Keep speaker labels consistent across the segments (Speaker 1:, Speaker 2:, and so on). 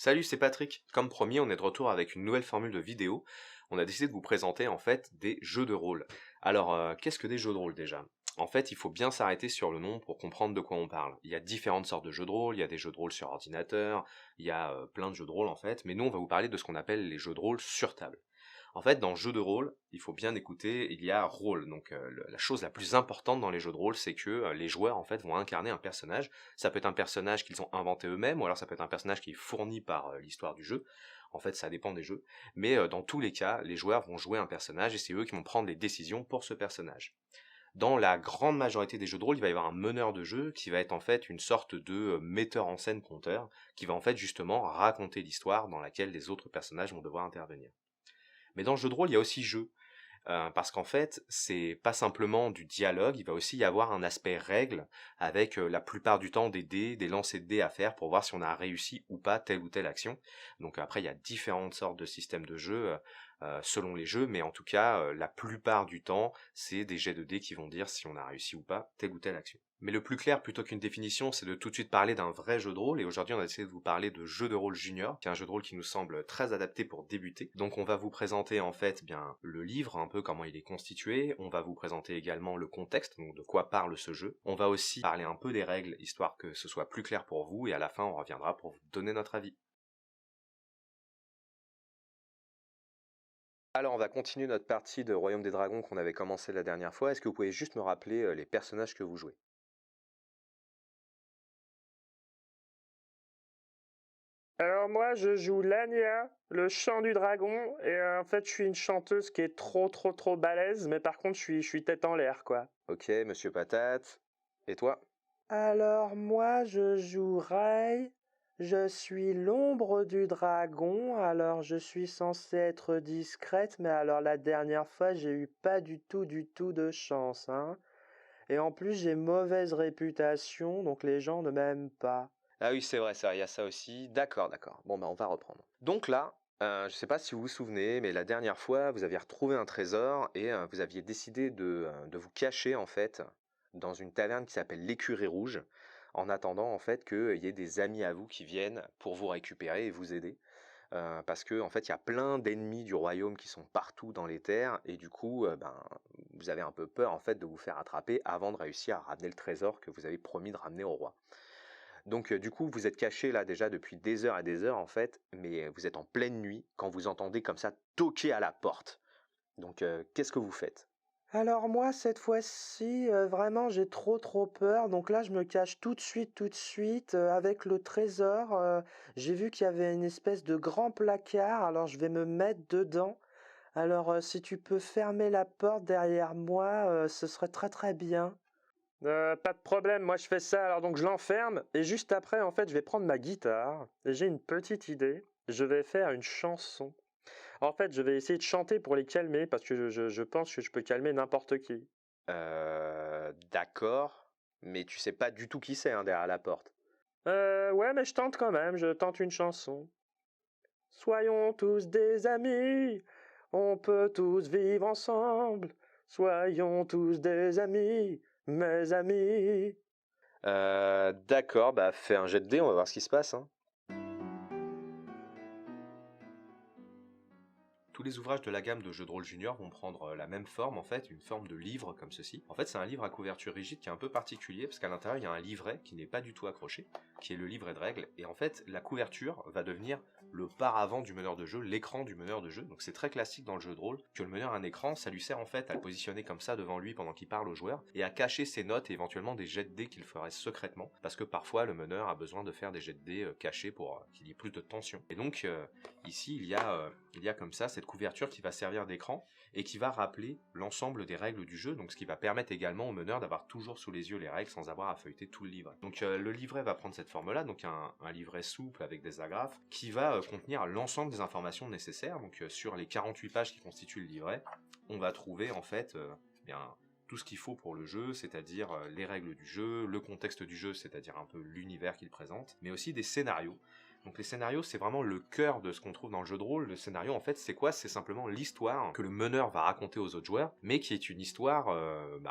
Speaker 1: Salut, c'est Patrick. Comme promis, on est de retour avec une nouvelle formule de vidéo. On a décidé de vous présenter en fait des jeux de rôle. Alors, qu'est-ce que des jeux de rôle déjà? En fait, il faut bien s'arrêter sur le nom pour comprendre de quoi on parle. Il y a différentes sortes de jeux de rôle, il y a des jeux de rôle sur ordinateur, il y a plein de jeux de rôle en fait, mais nous on va vous parler de ce qu'on appelle les jeux de rôle sur table. En fait, dans jeu de rôle, il faut bien écouter, il y a rôle. Donc la chose la plus importante dans les jeux de rôle, c'est que les joueurs en fait vont incarner un personnage. Ça peut être un personnage qu'ils ont inventé eux-mêmes, ou alors ça peut être un personnage qui est fourni par l'histoire du jeu. En fait, ça dépend des jeux. Mais dans tous les cas, les joueurs vont jouer un personnage et c'est eux qui vont prendre les décisions pour ce personnage. Dans la grande majorité des jeux de rôle, il va y avoir un meneur de jeu qui va être en fait une sorte de metteur en scène conteur, qui va en fait justement raconter l'histoire dans laquelle les autres personnages vont devoir intervenir. Mais dans le jeu de rôle, il y a aussi jeu. Parce qu'en fait, c'est pas simplement du dialogue, il va aussi y avoir un aspect règle, avec la plupart du temps des dés, des lancers de dés à faire pour voir si on a réussi ou pas telle ou telle action. Donc après, il y a différentes sortes de systèmes de jeu selon les jeux, mais en tout cas, la plupart du temps, c'est des jets de dés qui vont dire si on a réussi ou pas telle ou telle action. Mais le plus clair, plutôt qu'une définition, c'est de tout de suite parler d'un vrai jeu de rôle, et aujourd'hui on a décidé de vous parler de jeu de rôle junior, qui est un jeu de rôle qui nous semble très adapté pour débuter. Donc on va vous présenter en fait bien le livre, un peu comment il est constitué, on va vous présenter également le contexte, donc de quoi parle ce jeu. On va aussi parler un peu des règles, histoire que ce soit plus clair pour vous, et à la fin on reviendra pour vous donner notre avis. Alors on va continuer notre partie de Royaume des Dragons qu'on avait commencé la dernière fois. Est-ce que vous pouvez juste me rappeler les personnages que vous jouez?
Speaker 2: Alors moi, je joue Lania, le chant du dragon, et en fait, je suis une chanteuse qui est trop balèze, mais par contre, je suis tête en l'air, quoi.
Speaker 1: Ok, Monsieur Patate. Et toi?
Speaker 2: Alors moi, je joue Ray, je suis l'ombre du dragon, alors je suis censée être discrète, mais alors la dernière fois, j'ai eu pas du tout de chance, hein. Et en plus, j'ai mauvaise réputation, donc les gens ne m'aiment pas.
Speaker 1: Ah oui, c'est vrai, ça, il y a ça aussi. D'accord, d'accord. Bon, bah, on va reprendre. Donc là, je sais pas si vous vous souvenez, mais la dernière fois, vous aviez retrouvé un trésor et vous aviez décidé de vous cacher, en fait, dans une taverne qui s'appelle l'Écurie Rouge, en attendant, en fait, qu'il y ait des amis à vous qui viennent pour vous récupérer et vous aider. Parce que, en fait, il y a plein d'ennemis du royaume qui sont partout dans les terres et du coup, ben, vous avez un peu peur, en fait, de vous faire attraper avant de réussir à ramener le trésor que vous avez promis de ramener au roi. Donc du coup, vous êtes caché là déjà depuis des heures et des heures en fait, mais vous êtes en pleine nuit quand vous entendez comme ça toquer à la porte. Donc qu'est-ce que vous faites?
Speaker 2: Alors moi, cette fois-ci, vraiment, j'ai trop peur. Donc là, je me cache tout de suite, avec le trésor. J'ai vu qu'il y avait une espèce de grand placard, alors je vais me mettre dedans. Alors, si tu peux fermer la porte derrière moi, ce serait très bien. Pas de problème, moi je fais ça, alors donc je l'enferme, et juste après, en fait, je vais prendre ma guitare, et j'ai une petite idée. Je vais faire une chanson. En fait, je vais essayer de chanter pour les calmer, parce que je pense que je peux calmer n'importe qui.
Speaker 1: D'accord, mais tu sais pas du tout qui c'est hein, derrière la porte.
Speaker 2: Ouais, mais je tente quand même, je tente une chanson. Soyons tous des amis, on peut tous vivre ensemble. Soyons tous des amis, mes amis.
Speaker 1: D'accord, bah fais un jet de dés, on va voir ce qui se passe, hein. Tous les ouvrages de la gamme de jeux de rôle junior vont prendre la même forme en fait, une forme de livre comme ceci. En fait c'est un livre à couverture rigide qui est un peu particulier parce qu'à l'intérieur il y a un livret qui n'est pas du tout accroché, qui est le livret de règles, et en fait la couverture va devenir le paravent du meneur de jeu, l'écran du meneur de jeu. Donc c'est très classique dans le jeu de rôle que le meneur a un écran, ça lui sert en fait à le positionner comme ça devant lui pendant qu'il parle aux joueurs, et à cacher ses notes et éventuellement des jets de dés qu'il ferait secrètement, parce que parfois le meneur a besoin de faire des jets de dés cachés pour qu'il y ait plus de tension. Et donc ici il y a comme ça cette couverture qui va servir d'écran et qui va rappeler l'ensemble des règles du jeu, donc ce qui va permettre également au meneur d'avoir toujours sous les yeux les règles sans avoir à feuilleter tout le livret. Donc le livret va prendre cette forme-là, donc un livret souple avec des agrafes, qui va contenir l'ensemble des informations nécessaires. Donc sur les 48 pages qui constituent le livret, on va trouver en fait bien tout ce qu'il faut pour le jeu, c'est-à-dire les règles du jeu, le contexte du jeu, c'est-à-dire un peu l'univers qu'il présente, mais aussi des scénarios. Donc les scénarios, c'est vraiment le cœur de ce qu'on trouve dans le jeu de rôle. Le scénario, en fait, c'est quoi? C'est simplement l'histoire que le meneur va raconter aux autres joueurs, mais qui est une histoire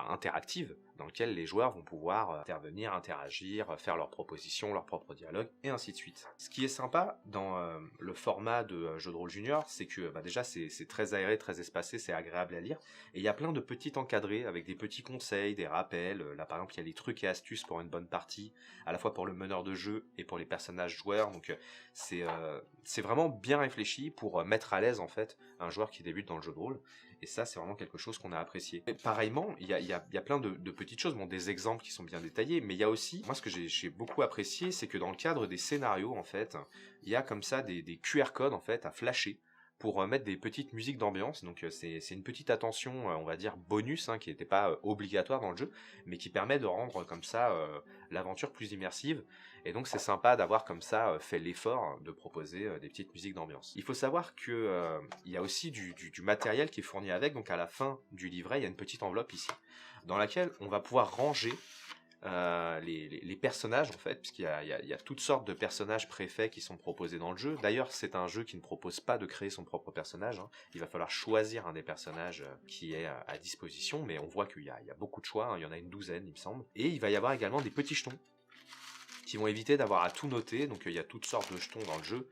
Speaker 1: interactive, dans laquelle les joueurs vont pouvoir intervenir, interagir, faire leurs propositions, leurs propres dialogues, et ainsi de suite. Ce qui est sympa dans le format de jeu de rôle junior, c'est que déjà c'est très aéré, très espacé, c'est agréable à lire, et il y a plein de petits encadrés avec des petits conseils, des rappels. Là par exemple, il y a les trucs et astuces pour une bonne partie, à la fois pour le meneur de jeu et pour les personnages joueurs, donc c'est vraiment bien réfléchi pour mettre à l'aise en fait un joueur qui débute dans le jeu de rôle, et ça c'est vraiment quelque chose qu'on a apprécié. Et pareillement, il y a plein de petites choses, bon, des exemples qui sont bien détaillés, mais il y a aussi, moi ce que j'ai beaucoup apprécié, c'est que dans le cadre des scénarios en fait, il y a comme ça des QR codes en fait à flasher pour mettre des petites musiques d'ambiance. Donc c'est une petite attention, on va dire bonus, hein, qui n'était pas obligatoire dans le jeu, mais qui permet de rendre comme ça l'aventure plus immersive. Et donc c'est sympa d'avoir comme ça fait l'effort de proposer des petites musiques d'ambiance. Il faut savoir que il y a aussi du matériel qui est fourni avec. Donc à la fin du livret, il y a une petite enveloppe ici, dans laquelle on va pouvoir ranger les personnages en fait, puisqu'il y a toutes sortes de personnages préfaits qui sont proposés dans le jeu. D'ailleurs, c'est un jeu qui ne propose pas de créer son propre personnage, hein. Il va falloir choisir un des personnages qui est à disposition, mais on voit qu'il y a beaucoup de choix, hein. Il y en a une douzaine, il me semble. Et il va y avoir également des petits jetons qui vont éviter d'avoir à tout noter. Donc il y a toutes sortes de jetons dans le jeu,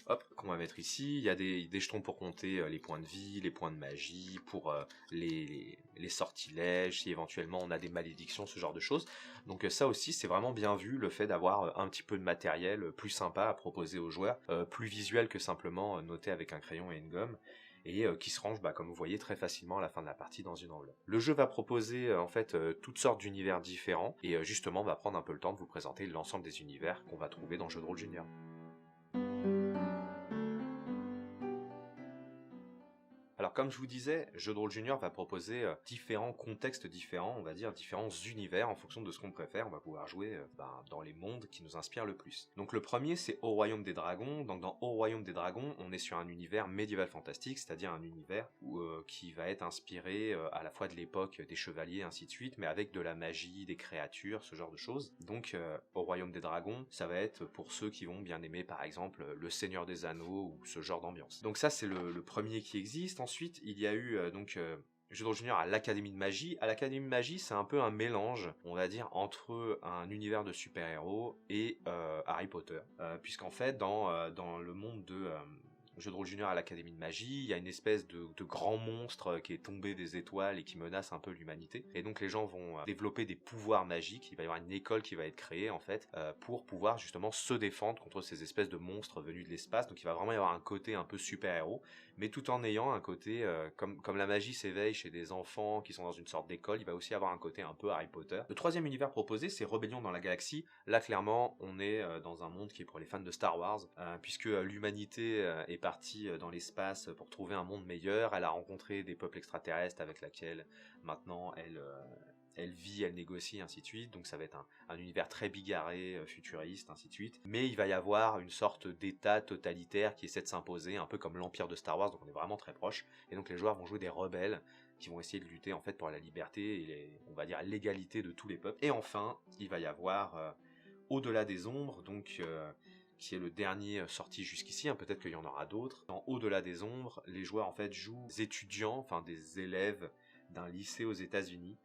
Speaker 1: hop, qu'on va mettre ici. Il y a des jetons pour compter les points de vie, les points de magie, pour les sortilèges, si éventuellement on a des malédictions, ce genre de choses. Donc ça aussi, c'est vraiment bien vu, le fait d'avoir un petit peu de matériel plus sympa à proposer aux joueurs, plus visuel que simplement noter avec un crayon et une gomme, et qui se range, comme vous voyez, très facilement à la fin de la partie dans une enveloppe. Le jeu va proposer en fait toutes sortes d'univers différents, et justement on va prendre un peu le temps de vous présenter l'ensemble des univers qu'on va trouver dans le jeu de rôle junior. Alors comme je vous disais, Jeu de rôle junior va proposer différents contextes différents, on va dire différents univers en fonction de ce qu'on préfère. On va pouvoir jouer dans les mondes qui nous inspirent le plus. Donc le premier, c'est Au Royaume des Dragons. Donc dans Au Royaume des Dragons, on est sur un univers médiéval fantastique, c'est-à-dire un univers qui va être inspiré à la fois de l'époque des chevaliers, ainsi de suite, mais avec de la magie, des créatures, ce genre de choses. Donc Au Royaume des Dragons, ça va être pour ceux qui vont bien aimer par exemple Le Seigneur des Anneaux ou ce genre d'ambiance. Donc ça c'est le premier qui existe. Ensuite, il y a eu Jeu de rôle junior à l'Académie de Magie. À l'Académie de Magie, c'est un peu un mélange, on va dire, entre un univers de super-héros et Harry Potter. Puisqu'en fait, dans le monde de Jeu de rôle junior à l'Académie de Magie, il y a une espèce de grand monstre qui est tombé des étoiles et qui menace un peu l'humanité. Et donc les gens vont développer des pouvoirs magiques. Il va y avoir une école qui va être créée en fait pour pouvoir justement se défendre contre ces espèces de monstres venus de l'espace. Donc il va vraiment y avoir un côté un peu super-héros, mais tout en ayant un côté, comme la magie s'éveille chez des enfants qui sont dans une sorte d'école, il va aussi avoir un côté un peu Harry Potter. Le troisième univers proposé, c'est Rébellion dans la galaxie. Là, clairement, on est dans un monde qui est pour les fans de Star Wars, puisque l'humanité est partie dans l'espace pour trouver un monde meilleur. Elle a rencontré des peuples extraterrestres avec lesquels maintenant elle vit, elle négocie, ainsi de suite. Donc ça va être un univers très bigarré, futuriste, ainsi de suite. Mais il va y avoir une sorte d'état totalitaire qui essaie de s'imposer, un peu comme l'Empire de Star Wars, donc on est vraiment très proche. Et donc les joueurs vont jouer des rebelles qui vont essayer de lutter en fait pour la liberté et on va dire l'égalité de tous les peuples. Et enfin, il va y avoir Au-delà des ombres, donc qui est le dernier sorti jusqu'ici, hein, peut-être qu'il y en aura d'autres. Dans Au-delà des ombres, les joueurs en fait jouent des étudiants, enfin des élèves d'un lycée aux États-Unis,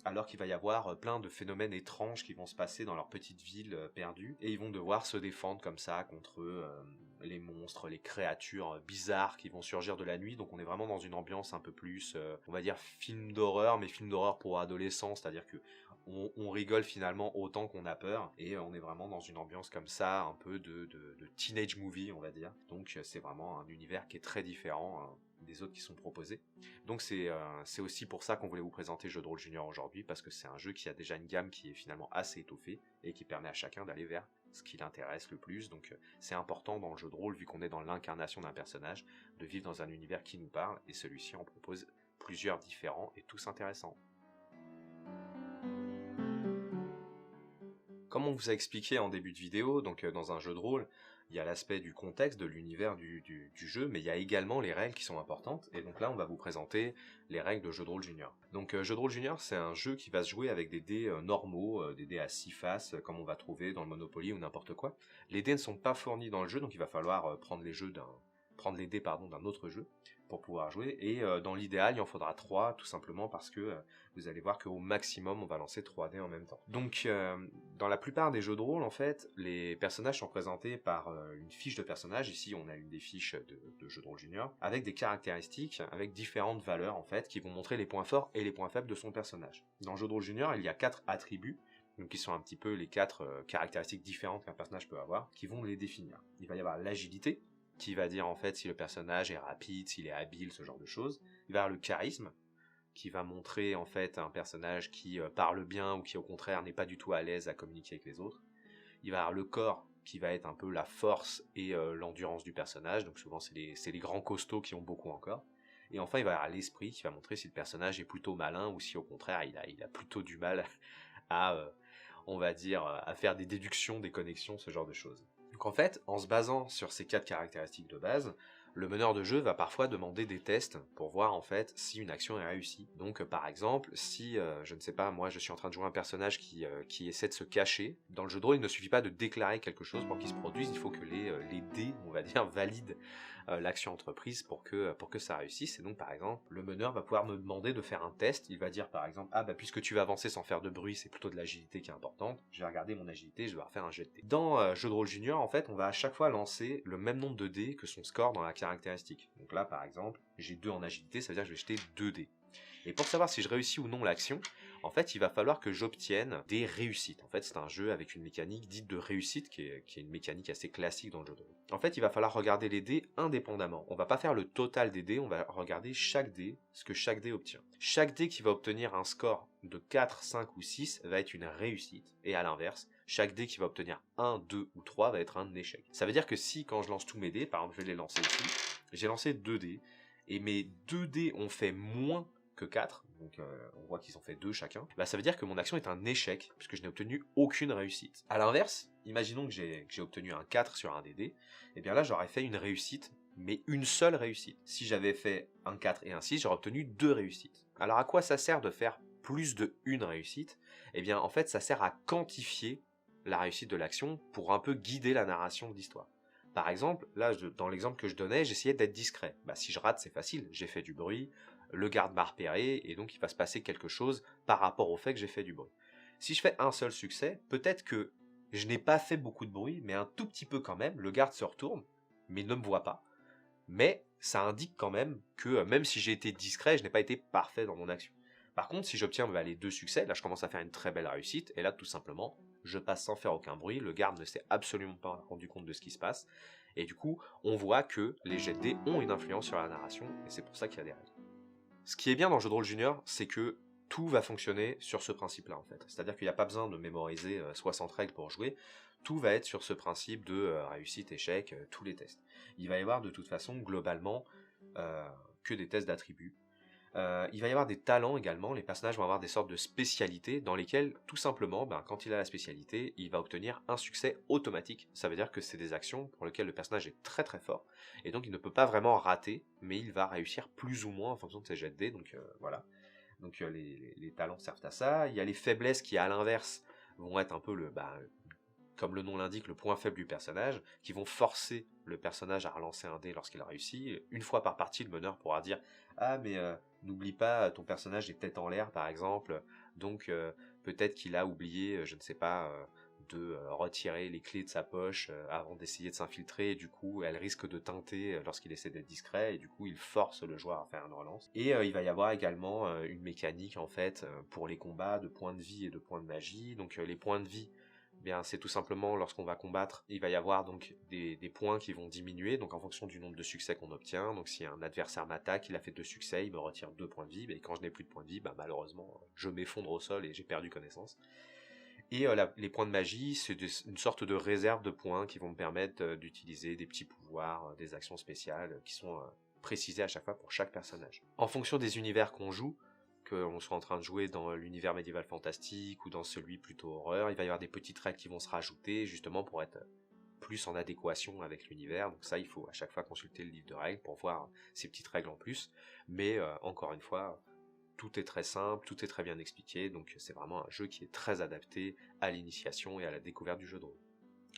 Speaker 1: alors qu'il va y avoir plein de phénomènes étranges qui vont se passer dans leur petite ville perdue, et ils vont devoir se défendre comme ça contre les monstres, les créatures bizarres qui vont surgir de la nuit. Donc on est vraiment dans une ambiance un peu plus, on va dire film d'horreur, mais film d'horreur pour adolescents, c'est-à-dire que on rigole finalement autant qu'on a peur, et on est vraiment dans une ambiance comme ça, un peu de teenage movie, on va dire. Donc c'est vraiment un univers qui est très différent des autres qui sont proposés. Donc c'est aussi pour ça qu'on voulait vous présenter Jeu de rôle junior aujourd'hui, parce que c'est un jeu qui a déjà une gamme qui est finalement assez étoffée, et qui permet à chacun d'aller vers ce qui l'intéresse le plus. Donc c'est important dans le jeu de rôle, vu qu'on est dans l'incarnation d'un personnage, de vivre dans un univers qui nous parle, et celui-ci en propose plusieurs différents et tous intéressants. Comme on vous a expliqué en début de vidéo, donc dans un jeu de rôle, il y a l'aspect du contexte, de l'univers du jeu, mais il y a également les règles qui sont importantes. Et donc là, on va vous présenter les règles de Jeu de rôle junior. Donc Jeu de rôle junior, c'est un jeu qui va se jouer avec des dés normaux, des dés à 6 faces, comme on va trouver dans le Monopoly ou n'importe quoi. Les dés ne sont pas fournis dans le jeu, donc il va falloir prendre les dés d'un autre jeu pour pouvoir jouer, et dans l'idéal il en faudra 3 tout simplement parce que vous allez voir qu'au maximum on va lancer 3 dés en même temps. Donc dans la plupart des jeux de rôle en fait, les personnages sont présentés par une fiche de personnage. Ici on a une des fiches de jeu de rôle junior avec des caractéristiques, avec différentes valeurs en fait qui vont montrer les points forts et les points faibles de son personnage. Dans le jeu de rôle junior il y a 4 attributs, donc qui sont un petit peu les 4 caractéristiques différentes qu'un personnage peut avoir, qui vont les définir. Il va y avoir l'agilité, qui va dire en fait si le personnage est rapide, s'il est habile, ce genre de choses. Il va y avoir le charisme, qui va montrer en fait un personnage qui parle bien ou qui au contraire n'est pas du tout à l'aise à communiquer avec les autres. Il va y avoir le corps, qui va être un peu la force et l'endurance du personnage, donc souvent c'est les grands costauds qui ont beaucoup encore. Et enfin il va y avoir l'esprit, qui va montrer si le personnage est plutôt malin ou si au contraire il a plutôt du mal à, on va dire, à faire des déductions, des connexions, ce genre de choses. Donc en fait, en se basant sur ces 4 caractéristiques de base, le meneur de jeu va parfois demander des tests pour voir en fait si une action est réussie. Donc par exemple, si, je ne sais pas, moi je suis en train de jouer un personnage qui essaie de se cacher, dans le jeu de rôle il ne suffit pas de déclarer quelque chose pour qu'il se produise, il faut que les dés, on va dire, valident l'action entreprise pour que ça réussisse. Et donc par exemple, le meneur va pouvoir me demander de faire un test, il va dire par exemple, ah bah puisque tu vas avancer sans faire de bruit, c'est plutôt de l'agilité qui est importante, je vais regarder mon agilité, je vais refaire un jet de dés. Dans Jeu de rôle junior, en fait, on va à chaque fois lancer le même nombre de dés que son score dans la caractéristique. Donc là par exemple, j'ai 2 en agilité, ça veut dire que je vais jeter 2 dés. Et pour savoir si je réussis ou non l'action, en fait, il va falloir que j'obtienne des réussites. En fait, c'est un jeu avec une mécanique dite de réussite, qui est une mécanique assez classique dans le jeu de rôle. En fait, il va falloir regarder les dés indépendamment. On va pas faire le total des dés, on va regarder chaque dé, ce que chaque dé obtient. Chaque dé qui va obtenir un score de 4, 5 ou 6 va être une réussite. Et à l'inverse, chaque dé qui va obtenir 1, 2 ou 3 va être un échec. Ça veut dire que si, quand je lance tous mes dés, par exemple, je vais les lancer ici, j'ai lancé 2 dés, et mes 2 dés ont fait moins que 4, donc on voit qu'ils ont fait 2 chacun, bah ça veut dire que mon action est un échec, puisque je n'ai obtenu aucune réussite. A l'inverse, imaginons que j'ai obtenu un 4 sur un des dés, et bien là j'aurais fait une réussite, mais une seule réussite. Si j'avais fait un 4 et un 6, j'aurais obtenu 2 réussites. Alors à quoi ça sert de faire plus de une réussite? Eh bien en fait ça sert à quantifier la réussite de l'action pour un peu guider la narration de l'histoire. Par exemple, là, dans l'exemple que je donnais, j'essayais d'être discret. Bah, si je rate, c'est facile, j'ai fait du bruit, le garde m'a repéré, et donc il va se passer quelque chose par rapport au fait que j'ai fait du bruit. Si je fais un seul succès, peut-être que je n'ai pas fait beaucoup de bruit, mais un tout petit peu quand même, le garde se retourne, mais ne me voit pas. Mais ça indique quand même que, même si j'ai été discret, je n'ai pas été parfait dans mon action. Par contre, si j'obtiens les 2 succès, là je commence à faire une très belle réussite, et là tout simplement, je passe sans faire aucun bruit, le garde ne s'est absolument pas rendu compte de ce qui se passe, et du coup, on voit que les jets de dés ont une influence sur la narration, et c'est pour ça qu'il y a des règles. Ce qui est bien dans le jeu de rôle junior, c'est que tout va fonctionner sur ce principe-là en fait. C'est-à-dire qu'il n'y a pas besoin de mémoriser 60 règles pour jouer, tout va être sur ce principe de réussite, échec, tous les tests. Il va y avoir de toute façon globalement que des tests d'attributs. Il va y avoir des talents également, les personnages vont avoir des sortes de spécialités dans lesquelles, tout simplement, quand il a la spécialité, il va obtenir un succès automatique. Ça veut dire que c'est des actions pour lesquelles le personnage est très très fort, et donc il ne peut pas vraiment rater, mais il va réussir plus ou moins en fonction de ses jets de dés, donc voilà. Donc les talents servent à ça. Il y a les faiblesses qui, à l'inverse, vont être un peu comme le nom l'indique, le point faible du personnage, qui vont forcer le personnage à relancer un dé lorsqu'il réussit. Une fois par partie, le meneur pourra dire « Ah, mais n'oublie pas, ton personnage est peut-être en l'air, par exemple, donc peut-être qu'il a oublié, je ne sais pas, de retirer les clés de sa poche avant d'essayer de s'infiltrer, et du coup, elle risque de teinter lorsqu'il essaie d'être discret, et du coup, il force le joueur à faire une relance. Et il va y avoir également une mécanique, en fait, pour les combats de points de vie et de points de magie. Donc les points de vie, bien, c'est tout simplement lorsqu'on va combattre, il va y avoir donc des points qui vont diminuer, donc en fonction du nombre de succès qu'on obtient. Donc si un adversaire m'attaque, il a fait 2 succès, il me retire 2 points de vie, et quand je n'ai plus de points de vie, malheureusement, je m'effondre au sol et j'ai perdu connaissance. Et les points de magie, c'est une sorte de réserve de points qui vont me permettre d'utiliser des petits pouvoirs, des actions spéciales qui sont précisées à chaque fois pour chaque personnage. En fonction des univers qu'on joue, qu'on soit en train de jouer dans l'univers médiéval fantastique ou dans celui plutôt horreur, il va y avoir des petites règles qui vont se rajouter justement pour être plus en adéquation avec l'univers. Donc ça, il faut à chaque fois consulter le livre de règles pour voir ces petites règles en plus. Mais encore une fois, tout est très simple, tout est très bien expliqué, donc c'est vraiment un jeu qui est très adapté à l'initiation et à la découverte du jeu de rôle.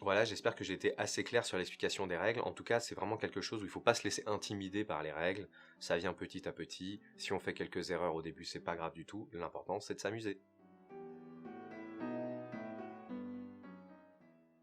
Speaker 1: Voilà, j'espère que j'ai été assez clair sur l'explication des règles. En tout cas, c'est vraiment quelque chose où il ne faut pas se laisser intimider par les règles. Ça vient petit à petit. Si on fait quelques erreurs au début, c'est pas grave du tout. L'important, c'est de s'amuser.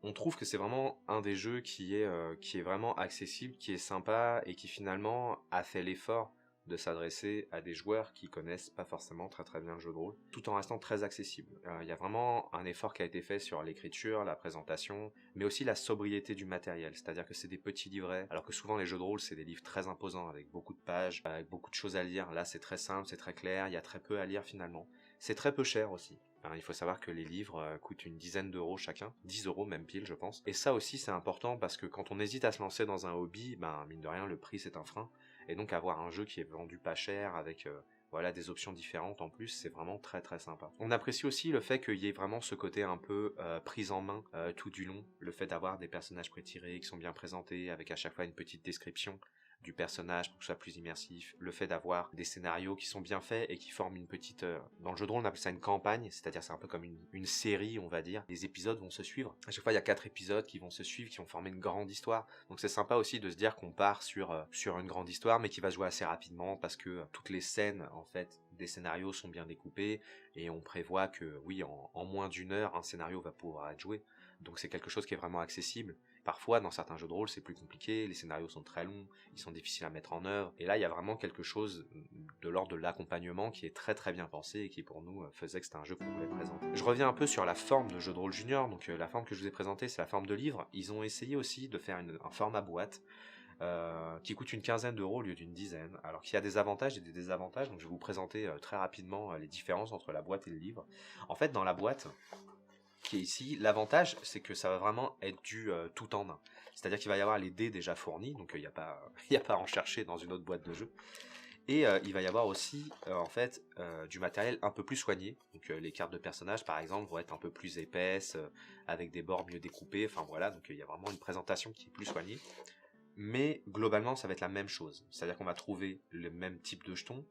Speaker 1: On trouve que c'est vraiment un des jeux qui est vraiment accessible, qui est sympa et qui finalement a fait l'effort de s'adresser à des joueurs qui connaissent pas forcément très très bien le jeu de rôle, tout en restant très accessible. Il y a vraiment un effort qui a été fait sur l'écriture, la présentation, mais aussi la sobriété du matériel, c'est-à-dire que c'est des petits livrets, alors que souvent les jeux de rôle c'est des livres très imposants, avec beaucoup de pages, avec beaucoup de choses à lire. Là c'est très simple, c'est très clair, il y a très peu à lire finalement. C'est très peu cher aussi. Alors, il faut savoir que les livres coûtent une dizaine d'euros chacun, 10 euros même pile je pense. Et ça aussi c'est important parce que quand on hésite à se lancer dans un hobby, mine de rien le prix c'est un frein. Et donc avoir un jeu qui est vendu pas cher avec voilà des options différentes en plus, c'est vraiment très très sympa. On apprécie aussi le fait qu'il y ait vraiment ce côté un peu prise en main tout du long, le fait d'avoir des personnages prétirés qui sont bien présentés avec à chaque fois une petite description du personnage pour que ce soit plus immersif, le fait d'avoir des scénarios qui sont bien faits et qui forment une petite... dans le jeu de rôle on appelle ça une campagne, c'est-à-dire c'est un peu comme une série on va dire, les épisodes vont se suivre, à chaque fois il y a 4 épisodes qui vont se suivre, qui vont former une grande histoire, donc c'est sympa aussi de se dire qu'on part sur une grande histoire mais qui va se jouer assez rapidement parce que toutes les scènes en fait des scénarios sont bien découpés et on prévoit que oui en moins d'une heure un scénario va pouvoir être joué, donc c'est quelque chose qui est vraiment accessible. Parfois, dans certains jeux de rôle, c'est plus compliqué, les scénarios sont très longs, ils sont difficiles à mettre en œuvre, et là, il y a vraiment quelque chose de l'ordre de l'accompagnement qui est très très bien pensé et qui pour nous faisait que c'était un jeu qu'on voulait présenter. Je reviens un peu sur la forme de jeu de rôle junior, donc la forme que je vous ai présentée, c'est la forme de livre. Ils ont essayé aussi de faire un format boîte, qui coûte une quinzaine d'euros au lieu d'une dizaine, alors qu'il y a des avantages et des désavantages, donc je vais vous présenter très rapidement les différences entre la boîte et le livre. En fait, dans la boîte, qui est ici, l'avantage c'est que ça va vraiment être du tout en un. C'est-à-dire qu'il va y avoir les dés déjà fournis, donc il n'y a pas à en chercher dans une autre boîte de jeu. Et il va y avoir aussi en fait du matériel un peu plus soigné. Donc les cartes de personnages par exemple vont être un peu plus épaisses, avec des bords mieux découpés, enfin voilà, donc il y a vraiment une présentation qui est plus soignée. Mais globalement ça va être la même chose, c'est-à-dire qu'on va trouver le même type de jetons,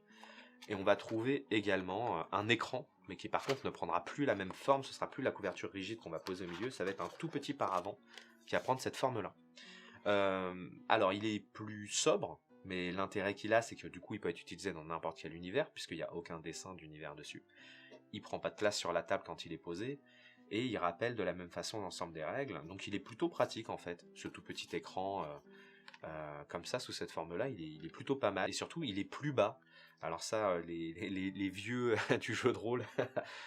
Speaker 1: et on va trouver également un écran, mais qui par contre ne prendra plus la même forme, ce sera plus la couverture rigide qu'on va poser au milieu, ça va être un tout petit paravent qui va prendre cette forme-là. Alors il est plus sobre, mais l'intérêt qu'il a, c'est que du coup il peut être utilisé dans n'importe quel univers, puisqu'il n'y a aucun dessin d'univers dessus. Il prend pas de place sur la table quand il est posé, et il rappelle de la même façon l'ensemble des règles, donc il est plutôt pratique en fait, ce tout petit écran comme ça, sous cette forme-là, il est plutôt pas mal, et surtout il est plus bas. Alors ça, les vieux du jeu de rôle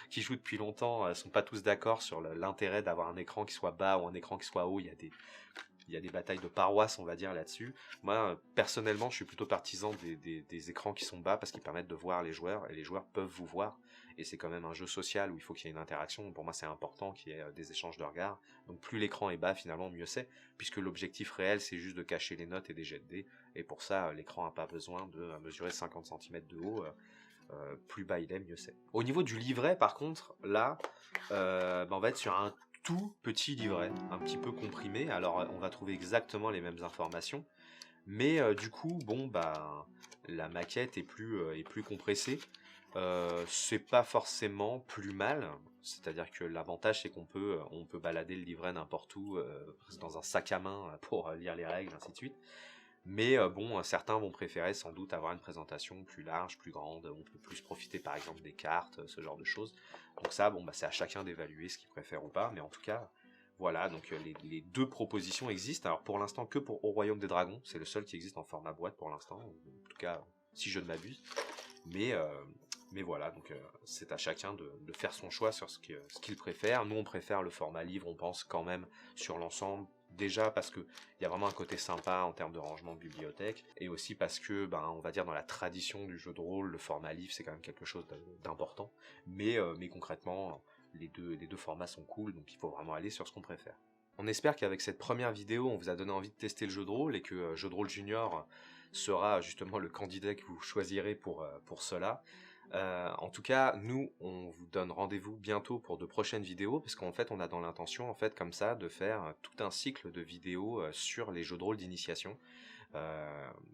Speaker 1: qui jouent depuis longtemps sont pas tous d'accord sur l'intérêt d'avoir un écran qui soit bas ou un écran qui soit haut. Il y a des batailles de paroisse, on va dire, là-dessus. Moi, personnellement, je suis plutôt partisan des écrans qui sont bas parce qu'ils permettent de voir les joueurs, et les joueurs peuvent vous voir. Et c'est quand même un jeu social où il faut qu'il y ait une interaction. Pour moi, c'est important qu'il y ait des échanges de regards. Donc plus l'écran est bas, finalement, mieux c'est, puisque l'objectif réel, c'est juste de cacher les notes et des jets de dés. Et pour ça, l'écran n'a pas besoin de mesurer 50 cm de haut. Plus bas il est, mieux c'est. Au niveau du livret, par contre, là, on va être sur un tout petit livret, un petit peu comprimé. Alors, on va trouver exactement les mêmes informations, mais du coup, la maquette est plus compressée. C'est pas forcément plus mal, c'est-à-dire que l'avantage c'est on peut balader le livret n'importe où, dans un sac à main pour lire les règles, ainsi de suite. Mais certains vont préférer sans doute avoir une présentation plus large, plus grande, on peut plus profiter par exemple des cartes, ce genre de choses. Donc ça, c'est à chacun d'évaluer ce qu'il préfère ou pas, mais en tout cas, voilà, donc les deux propositions existent. Alors pour l'instant que pour Au Royaume des Dragons, c'est le seul qui existe en format boîte pour l'instant, en tout cas si je ne m'abuse. Mais voilà, donc c'est à chacun de faire son choix sur ce qu'il préfère. Nous on préfère le format livre, on pense quand même sur l'ensemble. Déjà parce que il y a vraiment un côté sympa en termes de rangement de bibliothèque, et aussi parce que on va dire dans la tradition du jeu de rôle, le format livre c'est quand même quelque chose d'important. Mais concrètement, les deux formats sont cool, donc il faut vraiment aller sur ce qu'on préfère. On espère qu'avec cette première vidéo, on vous a donné envie de tester le jeu de rôle, et que Jeu de rôle Junior sera justement le candidat que vous choisirez pour cela. En tout cas, nous, on vous donne rendez-vous bientôt pour de prochaines vidéos, parce qu'en fait, on a dans l'intention, en fait, comme ça, de faire tout un cycle de vidéos sur les jeux de rôle d'initiation.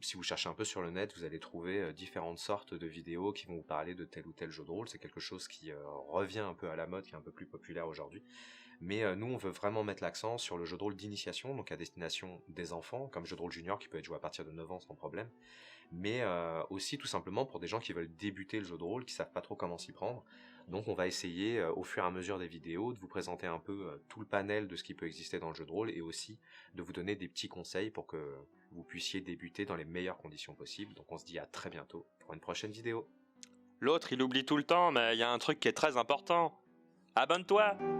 Speaker 1: Si vous cherchez un peu sur le net, vous allez trouver différentes sortes de vidéos qui vont vous parler de tel ou tel jeu de rôle. C'est quelque chose qui revient un peu à la mode, qui est un peu plus populaire aujourd'hui. Mais nous, on veut vraiment mettre l'accent sur le jeu de rôle d'initiation, donc à destination des enfants, comme jeu de rôle junior qui peut être joué à partir de 9 ans sans problème, mais aussi tout simplement pour des gens qui veulent débuter le jeu de rôle, qui savent pas trop comment s'y prendre. Donc on va essayer au fur et à mesure des vidéos de vous présenter un peu tout le panel de ce qui peut exister dans le jeu de rôle et aussi de vous donner des petits conseils pour que vous puissiez débuter dans les meilleures conditions possibles. Donc on se dit à très bientôt pour une prochaine vidéo.
Speaker 3: L'autre, il oublie tout le temps, mais il y a un truc qui est très important. Abonne-toi!